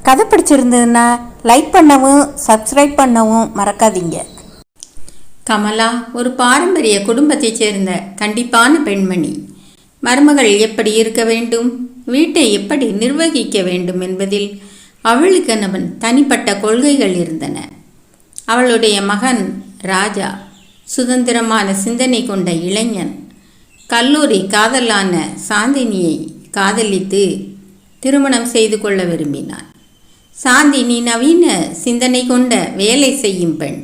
கதை பிடிச்சிருந்ததுன்னா லைக் பண்ணவும் சப்ஸ்கிரைப் பண்ணவும் மறக்காதீங்க. கமலா ஒரு பாரம்பரிய குடும்பத்தைச் சேர்ந்த கண்டிப்பான பெண்மணி. மருமகள் எப்படி இருக்க வேண்டும், வீட்டை எப்படி நிர்வகிக்க வேண்டும் என்பதில் அவளுக்கெனவன் தனிப்பட்ட கொள்கைகள் இருந்தன. அவளுடைய மகன் ராஜா சுதந்திரமான சிந்தனை கொண்ட இளைஞன். கல்லூரி காதலான சாந்தினியை காதலித்து திருமணம் செய்து கொள்ள விரும்பினான். சாந்தினி நவீன சிந்தனை கொண்ட வேலை செய்யும் பெண்.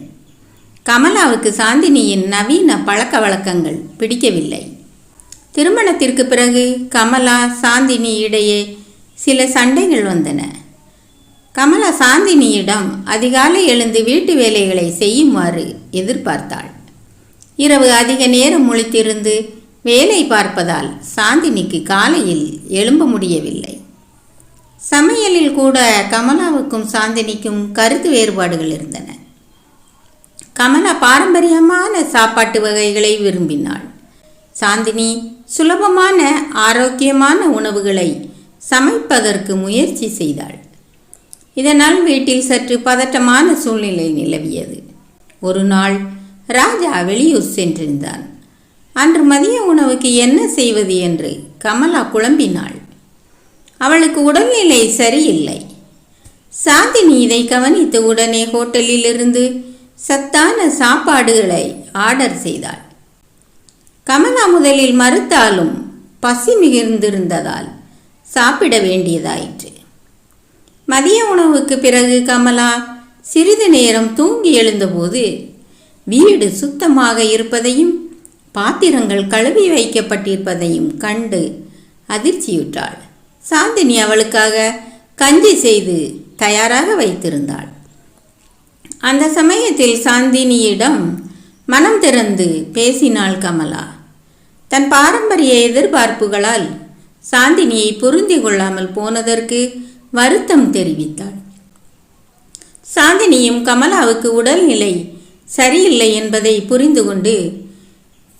கமலாவுக்கு சாந்தினியின் நவீன பழக்க வழக்கங்கள் பிடிக்கவில்லை. திருமணத்திற்கு பிறகு கமலா சாந்தினி இடையே சில சண்டைகள் வந்தன. கமலா சாந்தினியிடம் அதிகாலை எழுந்து வீட்டு வேலைகளை செய்யுமாறு எதிர்பார்த்தாள். இரவு அதிக நேரம் முழித்திருந்து வேலை பார்ப்பதால் சாந்தினிக்கு காலையில் எழும்ப முடியவில்லை. சமையலில் கூட கமலாவுக்கும் சாந்தினிக்கும் கருத்து வேறுபாடுகள் இருந்தன. கமலா பாரம்பரியமான சாப்பாட்டு வகைகளை விரும்பினாள். சாந்தினி சுலபமான ஆரோக்கியமான உணவுகளை சமைப்பதற்கு முயற்சி செய்தாள். இதனால் வீட்டில் சற்று பதட்டமான சூழ்நிலை நிலவியது. ஒரு நாள் ராஜா வெளியூர் சென்றிருந்தான். அன்று மதிய உணவுக்கு என்ன செய்வது என்று கமலா குழம்பினாள். அவளுக்கு உடல்நிலை சரியில்லை. சாந்தினி இதை கவனித்து உடனே ஹோட்டலில் இருந்து சத்தான சாப்பாடுகளை ஆர்டர் செய்தாள். கமலா முதலில் மறுத்தாலும் பசி மிகுந்திருந்ததால் சாப்பிட வேண்டியதாயிற்று. மதிய உணவுக்கு பிறகு கமலா சிறிது நேரம் தூங்கி எழுந்தபோது வீடு சுத்தமாக இருப்பதையும் பாத்திரங்கள் கழுவி வைக்கப்பட்டிருப்பதையும் கண்டு அதிர்ச்சியுற்றாள். சாந்தினி அவளுக்காக கஞ்சி செய்து தயாராக வைத்திருந்தாள். அந்த சமயத்தில் சாந்தினியிடம் மனம் திறந்து பேசினாள் கமலா. தன் பாரம்பரிய எதிர்பார்ப்புகளால் சாந்தினியை பொருந்தி கொள்ளாமல் போனதற்கு வருத்தம் தெரிவித்தாள். சாந்தினியும் கமலாவுக்கு உடல்நிலை சரியில்லை என்பதை புரிந்து கொண்டு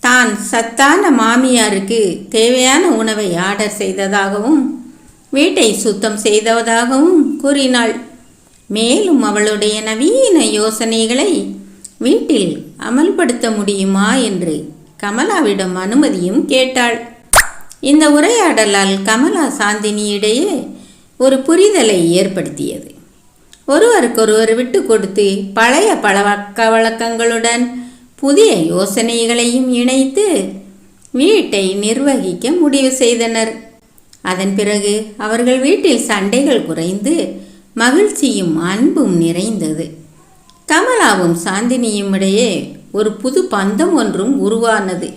தான் சத்தான மாமியாருக்கு தேவையான உணவை ஆர்டர் செய்ததாகவும் வீட்டை சுத்தம் செய்ததாகவும் கூறினாள். மேலும் அவளுடைய நவீன யோசனைகளை வீட்டில் அமல்படுத்த முடியுமா என்று கமலாவிடம் அனுமதியும் கேட்டாள். இந்த உரையாடலால் கமலா சாந்தினியிடையே ஒரு புரிதலை ஏற்படுத்தியது. ஒருவருக்கொருவர் விட்டு கொடுத்து பழைய பழக்க வழக்கங்களுடன் புதிய யோசனைகளையும் இணைத்து வீட்டை நிர்வகிக்க முடிவு செய்தனர். அதன் பிறகு அவர்கள் வீட்டில் சண்டைகள் குறைந்து மகிழ்ச்சியும் அன்பும் நிறைந்தது. கமலாவும் சாந்தினியும் இடையே ஒரு புது பந்தம் ஒன்றும் உருவானது.